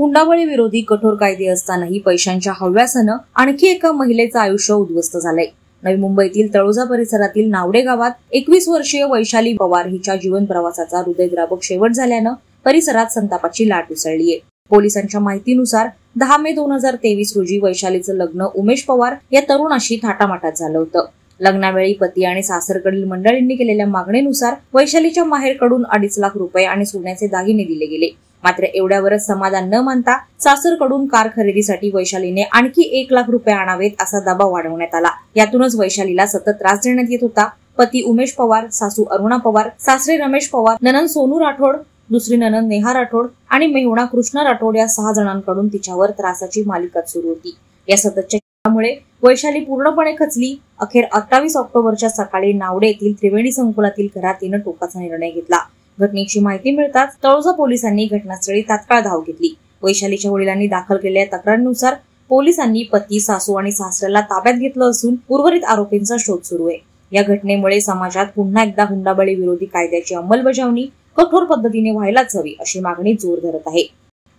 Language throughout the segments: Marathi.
हुंडाबळी विरोधी कठोर कायदे असतानाही पैशांच्या हव्यासानं आणखी एका महिलेचं आयुष्य उद्ध्वस्त झालंय। नवी मुंबईतील तळोजा परिसरातील नावडे गावात 21 वर्षीय वैशाली पवार हिच्या जीवन प्रवासाचा हृदयद्रावक शेवट झाल्यानं परिसरात संतापाची लाट उसळलीय। पोलिसांच्या माहितीनुसार 10 मे 2023 रोजी वैशालीचं लग्न उमेश पवार या तरुणाशी थाटामाटात झालं होतं। लग्नावेळी पती आणि सासरकडील मंडळींनी केलेल्या मागणीनुसार वैशालीच्या माहेरकडून 2.5 लाख रुपये आणि सोन्याचे दागिने दिले गेले। मात्र एवढ्यावरच समाधान न मानता सासरकडून कार खरेदीसाठी वैशालीने आणखी 1 लाख रुपये आणावेत असा दबाव वाढवण्यात आला। यातूनच वैशालीला सतत त्रास देण्यात येत होता। पती उमेश पवार, सासू अरुणा पवार, सासरे रमेश पवार, नणंद सोनू राठोड, दुसरी नणंद नेहा राठोड आणि मेहुणा कृष्णा राठोड या 6 जणांकडून तिच्यावर त्रासाची मालिकाच सुरू होती। या सततच्या मुळे वैशाली पूर्णपणे खचली। अखेर 28 ऑक्टोबरच्या सकाळी नावडे येथील त्रिवेणी संकुलातील घरात तिनं टोकाचा निर्णय घेतला। घटनेची माहिती मिळताच तळोजा पोलिसांनी घटनास्थळी तात्काळ धाव घेतली। वैशालीच्या वडिलांनी दाखल केलेल्या तक्रारीनुसार पोलिसांनी पती, सासू आणि सासऱ्याला ताब्यात घेतलं असून उर्वरित आरोपींचा शोध सुरू आहे। या घटनेमुळे समाजात पुन्हा एकदा हुंडाबळी विरोधी कायद्याची अंमलबजावणी कठोर पद्धतीने व्हायलाच हवी अशी मागणी जोर धरत आहे।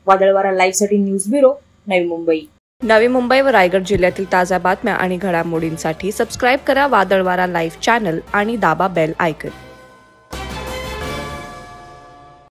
वादळवारा लाईव्ह साठी न्यूज ब्युरो, नवी मुंबई। नवी मुंबई व रायगड जिल्ह्यातील ताज्या बातम्या आणि घडामोडींसाठी सबस्क्राईब करा वादळवारा लाईव्ह चॅनल आणि दाबा बेल आयकॉन।